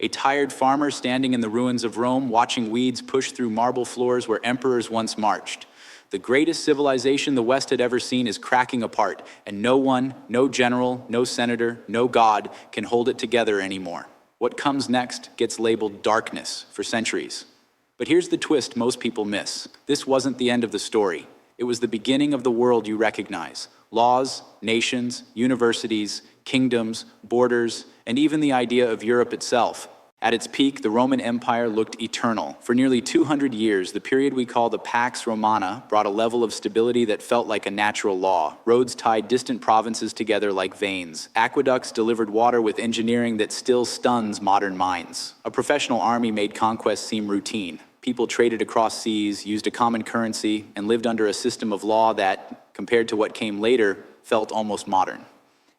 A tired farmer standing in the ruins of Rome, watching weeds push through marble floors where emperors once marched. The greatest civilization the West had ever seen is cracking apart, and no one, no general, no senator, no god can hold it together anymore. What comes next gets labeled darkness for centuries. But here's the twist most people miss. This wasn't the end of the story. It was the beginning of the world you recognize. Laws, nations, universities, kingdoms, borders, and even the idea of Europe itself. At its peak, the Roman Empire looked eternal. For nearly 200 years, the period we call the Pax Romana brought a level of stability that felt like a natural law. Roads tied distant provinces together like veins. Aqueducts delivered water with engineering that still stuns modern minds. A professional army made conquest seem routine. People traded across seas, used a common currency, and lived under a system of law that, compared to what came later, felt almost modern.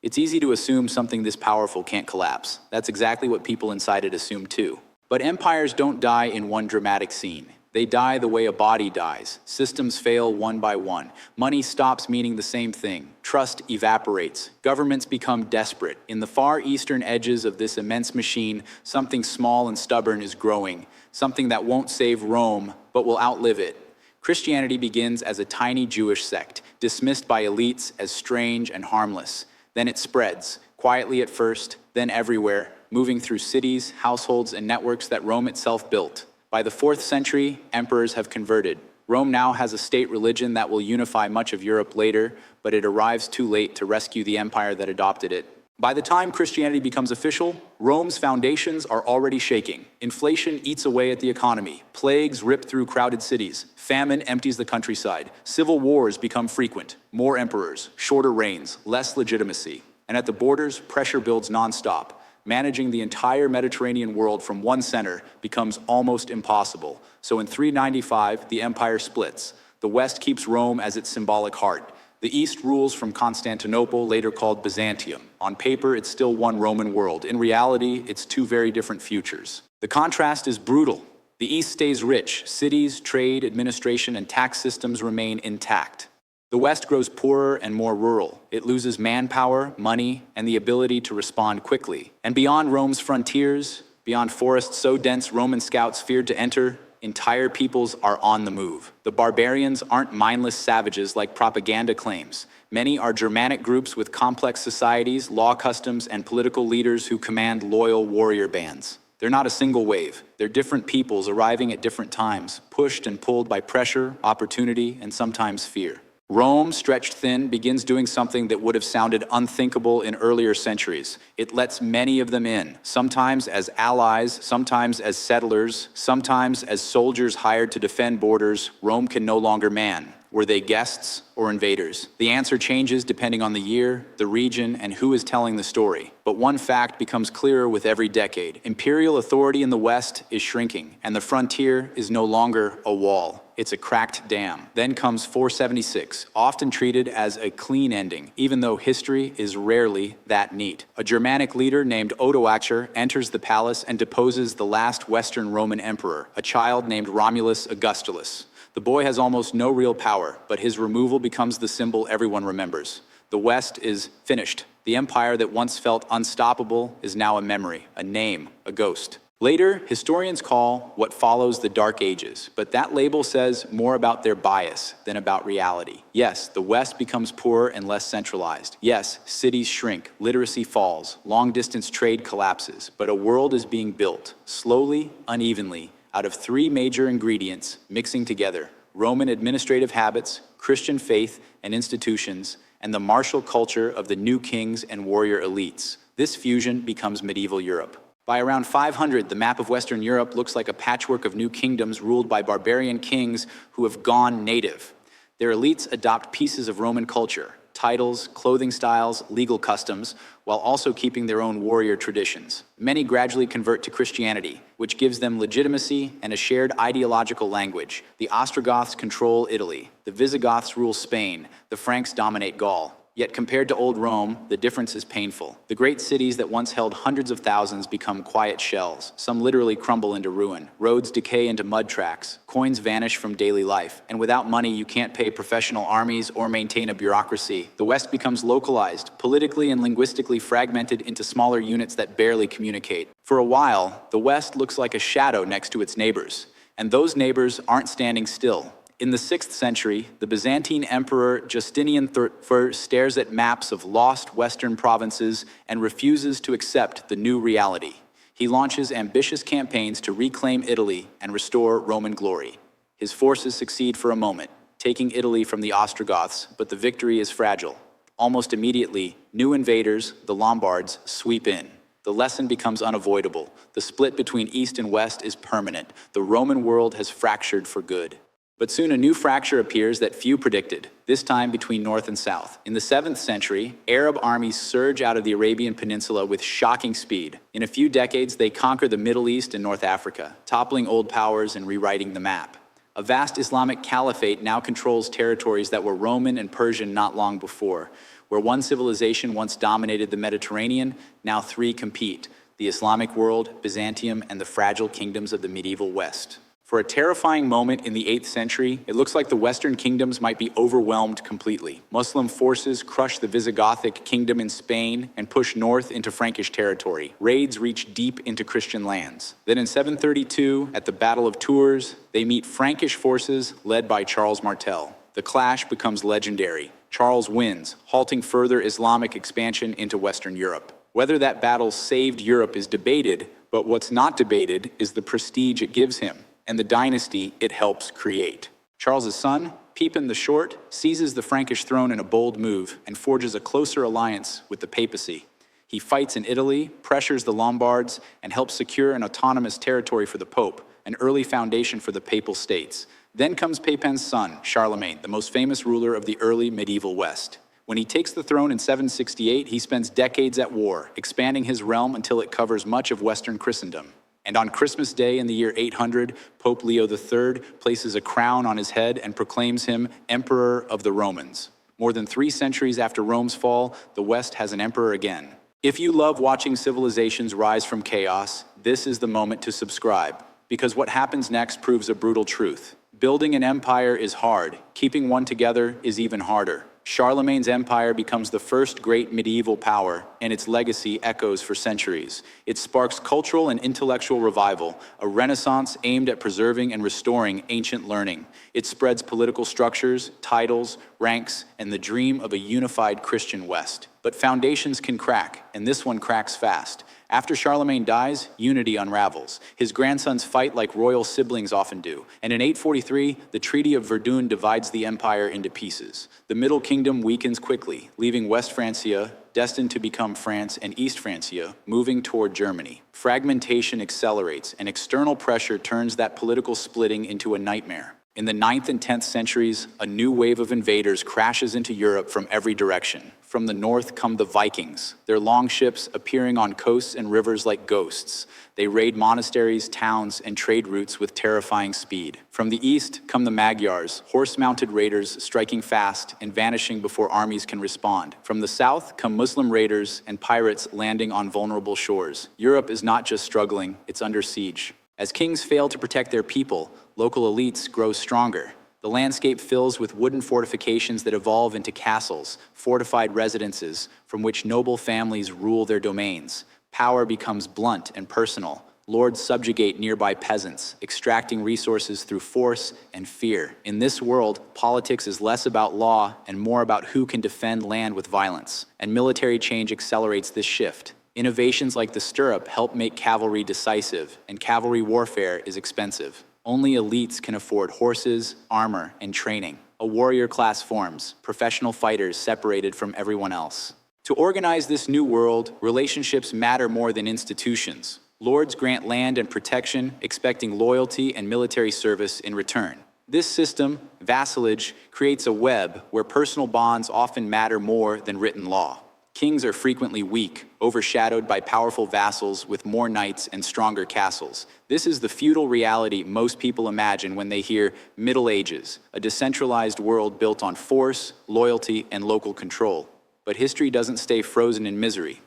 It's easy to assume something this powerful can't collapse. That's exactly what people inside it assume too. But empires don't die in one dramatic scene. They die the way a body dies. Systems fail one by one. Money stops meaning the same thing. Trust evaporates. Governments become desperate. In the far eastern edges of this immense machine, something small and stubborn is growing. Something that won't save Rome, but will outlive it. Christianity begins as a tiny Jewish sect, dismissed by elites as strange and harmless. Then it spreads, quietly at first, then everywhere, moving through cities, households, and networks that Rome itself built. By the 4th century, emperors have converted. Rome now has a state religion that will unify much of Europe later, but it arrives too late to rescue the empire that adopted it. By the time Christianity becomes official, Rome's foundations are already shaking. Inflation eats away at the economy. Plagues rip through crowded cities. Famine empties the countryside. Civil wars become frequent. More emperors, shorter reigns, less legitimacy. And at the borders, pressure builds nonstop. Managing the entire Mediterranean world from one center becomes almost impossible. So in 395, the empire splits. The West keeps Rome as its symbolic heart. The East rules from Constantinople, later called Byzantium. On paper, it's still one Roman world. In reality, it's two very different futures. The contrast is brutal. The East stays rich. Cities, trade, administration, and tax systems remain intact. The West grows poorer and more rural. It loses manpower, money, and the ability to respond quickly. And beyond Rome's frontiers, beyond forests so dense Roman scouts feared to enter, entire peoples are on the move. The barbarians aren't mindless savages like propaganda claims. Many are Germanic groups with complex societies, law customs, and political leaders who command loyal warrior bands. They're not a single wave. They're different peoples arriving at different times, pushed and pulled by pressure, opportunity, and sometimes fear. Rome, stretched thin, begins doing something that would have sounded unthinkable in earlier centuries. It lets many of them in, sometimes as allies, sometimes as settlers, sometimes as soldiers hired to defend borders Rome can no longer man. Were they guests or invaders? The answer changes depending on the year, the region, and who is telling the story. But one fact becomes clearer with every decade. Imperial authority in the West is shrinking, and the frontier is no longer a wall. It's a cracked dam. Then comes 476, often treated as a clean ending, even though history is rarely that neat. A Germanic leader named Odoacer enters the palace and deposes the last Western Roman emperor, a child named Romulus Augustulus. The boy has almost no real power, but his removal becomes the symbol everyone remembers. The West is finished. The empire that once felt unstoppable is now a memory, a name, a ghost. Later, historians call what follows the Dark Ages, but that label says more about their bias than about reality. Yes, the West becomes poorer and less centralized. Yes, cities shrink, literacy falls, long-distance trade collapses, but a world is being built, slowly, unevenly, out of three major ingredients mixing together: Roman administrative habits, Christian faith and institutions, and the martial culture of the new kings and warrior elites. This fusion becomes medieval Europe. By around 500, the map of Western Europe looks like a patchwork of new kingdoms ruled by barbarian kings who have gone native. Their elites adopt pieces of Roman culture, titles, clothing styles, legal customs, while also keeping their own warrior traditions. Many gradually convert to Christianity, which gives them legitimacy and a shared ideological language. The Ostrogoths control Italy. The Visigoths rule Spain. The Franks dominate Gaul. Yet compared to old Rome, the difference is painful. The great cities that once held hundreds of thousands become quiet shells. Some literally crumble into ruin. Roads decay into mud tracks. Coins vanish from daily life. And without money, you can't pay professional armies or maintain a bureaucracy. The West becomes localized, politically and linguistically fragmented into smaller units that barely communicate. For a while, the West looks like a shadow next to its neighbors. And those neighbors aren't standing still. In the 6th century, the Byzantine Emperor Justinian III stares at maps of lost Western provinces and refuses to accept the new reality. He launches ambitious campaigns to reclaim Italy and restore Roman glory. His forces succeed for a moment, taking Italy from the Ostrogoths, but the victory is fragile. Almost immediately, new invaders, the Lombards, sweep in. The lesson becomes unavoidable. The split between East and West is permanent. The Roman world has fractured for good. But soon a new fracture appears that few predicted, this time between North and South. In the 7th century, Arab armies surge out of the Arabian Peninsula with shocking speed. In a few decades, they conquer the Middle East and North Africa, toppling old powers and rewriting the map. A vast Islamic caliphate now controls territories that were Roman and Persian not long before. Where one civilization once dominated the Mediterranean, now 3 compete: the Islamic world, Byzantium, and the fragile kingdoms of the medieval West. For a terrifying moment in the 8th century, it looks like the Western kingdoms might be overwhelmed completely. Muslim forces crush the Visigothic kingdom in Spain and push north into Frankish territory. Raids reach deep into Christian lands. Then in 732, at the Battle of Tours, they meet Frankish forces led by Charles Martel. The clash becomes legendary. Charles wins, halting further Islamic expansion into Western Europe. Whether that battle saved Europe is debated, but what's not debated is the prestige it gives him and the dynasty it helps create. Charles's son, Pepin the Short, seizes the Frankish throne in a bold move and forges a closer alliance with the papacy. He fights in Italy, pressures the Lombards, and helps secure an autonomous territory for the Pope, an early foundation for the Papal States. Then comes Pepin's son, Charlemagne, the most famous ruler of the early medieval West. When he takes the throne in 768, he spends decades at war, expanding his realm until it covers much of Western Christendom. And on Christmas Day in the year 800, Pope Leo III places a crown on his head and proclaims him Emperor of the Romans. More than 3 centuries after Rome's fall, the West has an emperor again. If you love watching civilizations rise from chaos, this is the moment to subscribe, because what happens next proves a brutal truth. Building an empire is hard. Keeping one together is even harder. Charlemagne's empire becomes the first great medieval power, and its legacy echoes for centuries. It sparks cultural and intellectual revival, a renaissance aimed at preserving and restoring ancient learning. It spreads political structures, titles, ranks, and the dream of a unified Christian West. But foundations can crack, and this one cracks fast. After Charlemagne dies, unity unravels. His grandsons fight like royal siblings often do. And in 843, the Treaty of Verdun divides the empire into pieces. The Middle Kingdom weakens quickly, leaving West Francia destined to become France and East Francia moving toward Germany. Fragmentation accelerates, and external pressure turns that political splitting into a nightmare. In the 9th and 10th centuries, a new wave of invaders crashes into Europe from every direction. From the north come the Vikings, their longships appearing on coasts and rivers like ghosts. They raid monasteries, towns, and trade routes with terrifying speed. From the east come the Magyars, horse-mounted raiders striking fast and vanishing before armies can respond. From the south come Muslim raiders and pirates landing on vulnerable shores. Europe is not just struggling, it's under siege. As kings fail to protect their people, local elites grow stronger. The landscape fills with wooden fortifications that evolve into castles, fortified residences from which noble families rule their domains. Power becomes blunt and personal. Lords subjugate nearby peasants, extracting resources through force and fear. In this world, politics is less about law and more about who can defend land with violence. And military change accelerates this shift. Innovations like the stirrup help make cavalry decisive, and cavalry warfare is expensive. Only elites can afford horses, armor, and training. A warrior class forms, professional fighters separated from everyone else. To organize this new world, relationships matter more than institutions. Lords grant land and protection, expecting loyalty and military service in return. This system, vassalage, creates a web where personal bonds often matter more than written law. Kings are frequently weak, overshadowed by powerful vassals with more knights and stronger castles. This is the feudal reality most people imagine when they hear Middle Ages, a decentralized world built on force, loyalty, and local control. But history doesn't stay frozen in misery.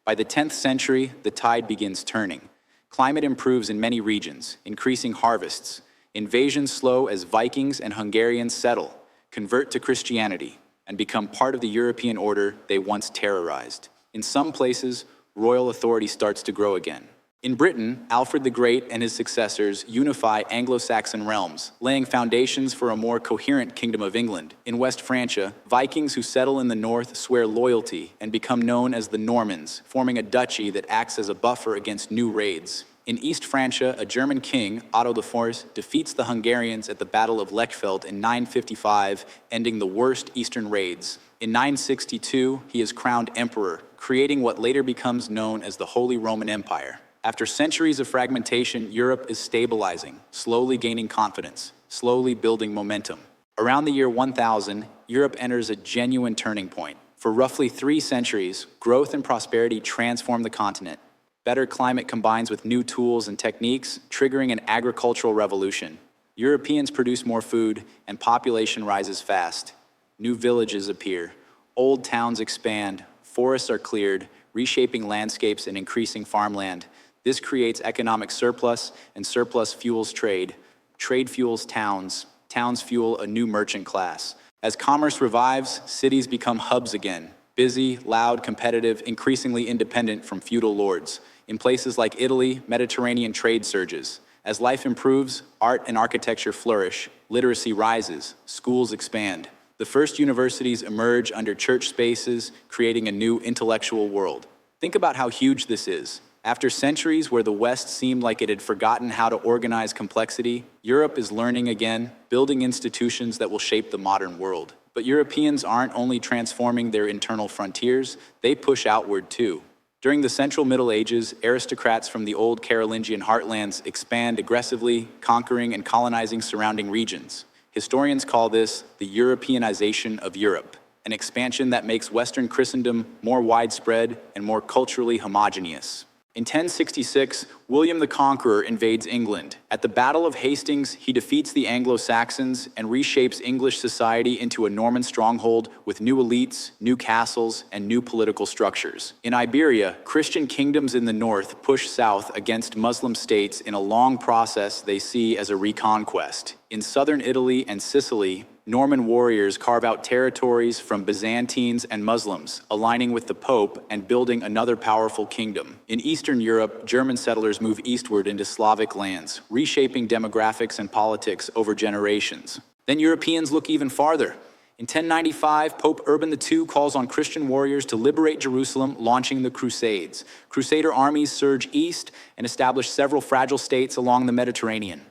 By the 10th century, the tide begins turning. Climate improves in many regions, increasing harvests. Invasions slow as Vikings and Hungarians settle, convert to Christianity, and become part of the European order they once terrorized. In some places, royal authority starts to grow again. In Britain, Alfred the Great and his successors unify Anglo-Saxon realms, laying foundations for a more coherent Kingdom of England. In West Francia, Vikings who settle in the north swear loyalty and become known as the Normans, forming a duchy that acts as a buffer against new raids. In East Francia, a German king, Otto IV, defeats the Hungarians at the Battle of Lechfeld in 955, ending the worst eastern raids. In 962, he is crowned emperor, creating what later becomes known as the Holy Roman Empire. After centuries of fragmentation, Europe is stabilizing, slowly gaining confidence, slowly building momentum. Around the year 1000, Europe enters a genuine turning point. For roughly 3 centuries, growth and prosperity transform the continent. Better climate combines with new tools and techniques, triggering an agricultural revolution. Europeans produce more food, and population rises fast. New villages appear, old towns expand, forests are cleared, reshaping landscapes and increasing farmland. This creates economic surplus, and surplus fuels trade. Trade fuels towns. Towns fuel a new merchant class. As commerce revives, cities become hubs again. Busy, loud, competitive, increasingly independent from feudal lords. In places like Italy, Mediterranean trade surges. As life improves, art and architecture flourish. Literacy rises. Schools expand. The first universities emerge under church spaces, creating a new intellectual world. Think about how huge this is. After centuries where the West seemed like it had forgotten how to organize complexity, Europe is learning again, building institutions that will shape the modern world. But Europeans aren't only transforming their internal frontiers, they push outward too. During the Central Middle Ages, aristocrats from the old Carolingian heartlands expand aggressively, conquering and colonizing surrounding regions. Historians call this the Europeanization of Europe, an expansion that makes Western Christendom more widespread and more culturally homogeneous. In 1066, William the Conqueror invades England. At the Battle of Hastings, he defeats the Anglo-Saxons and reshapes English society into a Norman stronghold with new elites, new castles, and new political structures. In Iberia, Christian kingdoms in the north push south against Muslim states in a long process they see as a reconquest. In southern Italy and Sicily, Norman warriors carve out territories from Byzantines and Muslims, aligning with the Pope and building another powerful kingdom. In Eastern Europe, German settlers move eastward into Slavic lands, reshaping demographics and politics over generations. Then Europeans look even farther. In 1095, Pope Urban II calls on Christian warriors to liberate Jerusalem, launching the Crusades. Crusader armies surge east and establish several fragile states along the Mediterranean.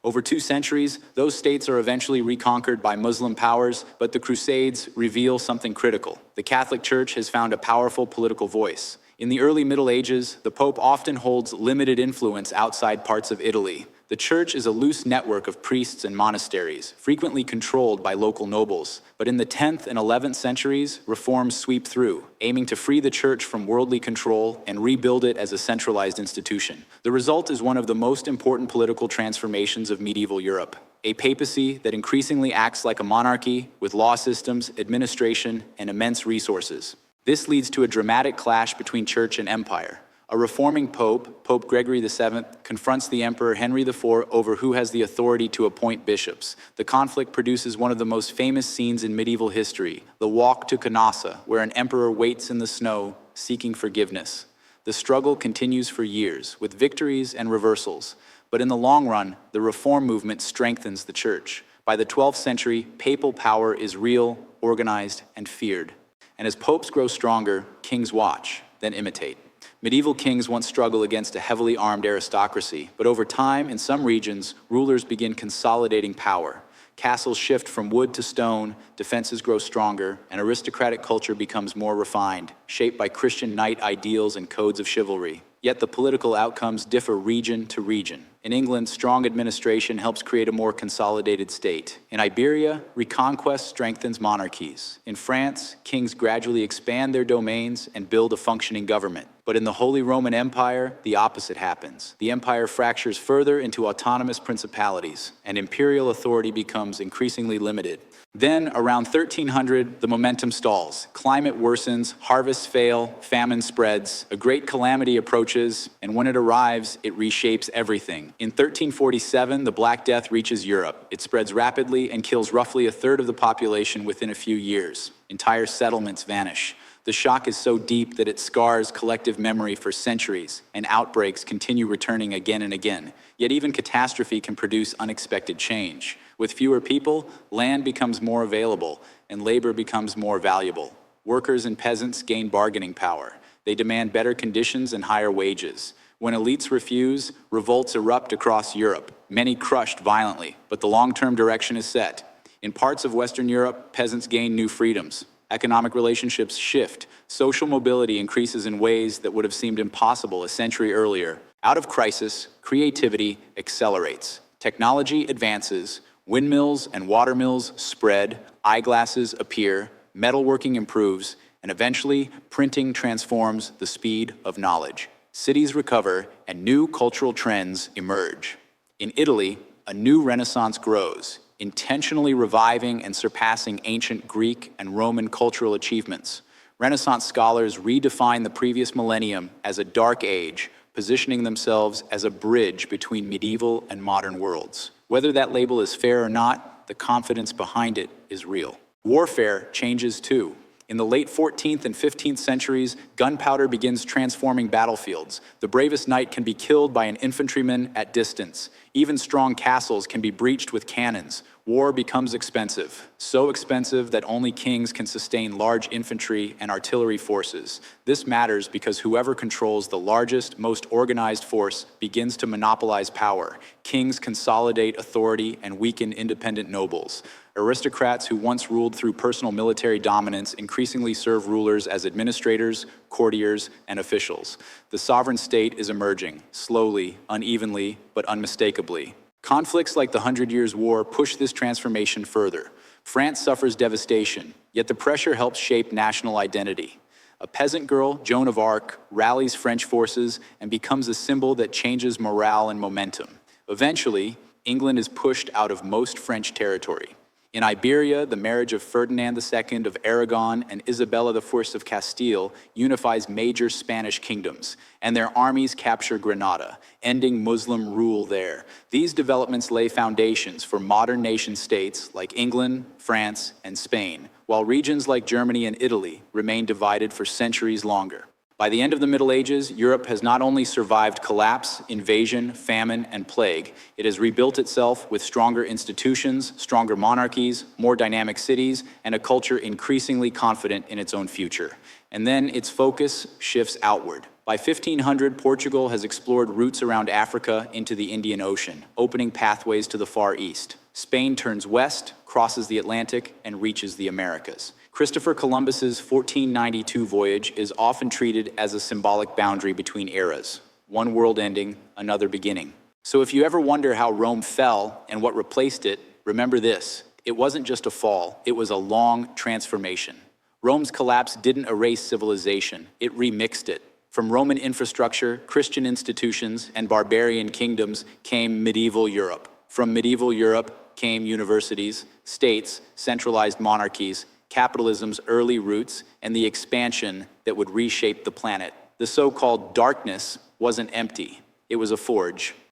Over 2 centuries, those states are eventually reconquered by Muslim powers, but the Crusades reveal something critical. The Catholic Church has found a powerful political voice. In the early Middle Ages, the Pope often holds limited influence outside parts of Italy. The Church is a loose network of priests and monasteries, frequently controlled by local nobles. But in the 10th and 11th centuries, reforms sweep through, aiming to free the Church from worldly control and rebuild it as a centralized institution. The result is one of the most important political transformations of medieval Europe, a papacy that increasingly acts like a monarchy with law systems, administration, and immense resources. This leads to a dramatic clash between church and empire. A reforming pope, Pope Gregory VII, confronts the Emperor Henry IV over who has the authority to appoint bishops. The conflict produces one of the most famous scenes in medieval history, the Walk to Canossa, where an emperor waits in the snow, seeking forgiveness. The struggle continues for years, with victories and reversals. But in the long run, the reform movement strengthens the church. By the 12th century, papal power is real, organized, and feared. And as popes grow stronger, kings watch, then imitate. Medieval kings once struggled against a heavily armed aristocracy, but over time, in some regions, rulers begin consolidating power. Castles shift from wood to stone, defenses grow stronger, and aristocratic culture becomes more refined, shaped by Christian knight ideals and codes of chivalry. Yet the political outcomes differ region to region. In England, strong administration helps create a more consolidated state. In Iberia, reconquest strengthens monarchies. In France, kings gradually expand their domains and build a functioning government. But in the Holy Roman Empire, the opposite happens. The empire fractures further into autonomous principalities, and imperial authority becomes increasingly limited. Then, around 1300, the momentum stalls. Climate worsens, harvests fail, famine spreads, a great calamity approaches, and when it arrives, it reshapes everything. In 1347, the Black Death reaches Europe. It spreads rapidly and kills roughly a third of the population within a few years. Entire settlements vanish. The shock is so deep that it scars collective memory for centuries, and outbreaks continue returning again and again. Yet even catastrophe can produce unexpected change. With fewer people, land becomes more available, and labor becomes more valuable. Workers and peasants gain bargaining power. They demand better conditions and higher wages. When elites refuse, revolts erupt across Europe, many crushed violently, but the long-term direction is set. In parts of Western Europe, peasants gain new freedoms. Economic relationships shift. Social mobility increases in ways that would have seemed impossible a century earlier. Out of crisis, creativity accelerates. Technology advances. Windmills and watermills spread. Eyeglasses appear. Metalworking improves. And eventually, printing transforms the speed of knowledge. Cities recover, and new cultural trends emerge. In Italy, a new renaissance grows, intentionally reviving and surpassing ancient Greek and Roman cultural achievements. Renaissance scholars redefine the previous millennium as a dark age, positioning themselves as a bridge between medieval and modern worlds. Whether that label is fair or not, the confidence behind it is real. Warfare changes too. In the late 14th and 15th centuries, gunpowder begins transforming battlefields. The bravest knight can be killed by an infantryman at distance. Even strong castles can be breached with cannons. War becomes expensive, so expensive that only kings can sustain large infantry and artillery forces. This matters because whoever controls the largest, most organized force begins to monopolize power. Kings consolidate authority and weaken independent nobles. Aristocrats who once ruled through personal military dominance increasingly serve rulers as administrators, courtiers, and officials. The sovereign state is emerging, slowly, unevenly, but unmistakably. Conflicts like the Hundred Years' War push this transformation further. France suffers devastation, yet the pressure helps shape national identity. A peasant girl, Joan of Arc, rallies French forces and becomes a symbol that changes morale and momentum. Eventually, England is pushed out of most French territory. In Iberia, the marriage of Ferdinand II of Aragon and Isabella I of Castile unifies major Spanish kingdoms, and their armies capture Granada, ending Muslim rule there. These developments lay foundations for modern nation-states like England, France, and Spain, while regions like Germany and Italy remain divided for centuries longer. By the end of the Middle Ages, Europe has not only survived collapse, invasion, famine, and plague, it has rebuilt itself with stronger institutions, stronger monarchies, more dynamic cities, and a culture increasingly confident in its own future. And then its focus shifts outward. By 1500, Portugal has explored routes around Africa into the Indian Ocean, opening pathways to the Far East. Spain turns west, crosses the Atlantic, and reaches the Americas. Christopher Columbus's 1492 voyage is often treated as a symbolic boundary between eras, one world ending, another beginning. So if you ever wonder how Rome fell and what replaced it, remember this: it wasn't just a fall, it was a long transformation. Rome's collapse didn't erase civilization, it remixed it. From Roman infrastructure, Christian institutions, and barbarian kingdoms came medieval Europe. From medieval Europe came universities, states, centralized monarchies, capitalism's early roots, and the expansion that would reshape the planet. The so-called darkness wasn't empty. It was a forge.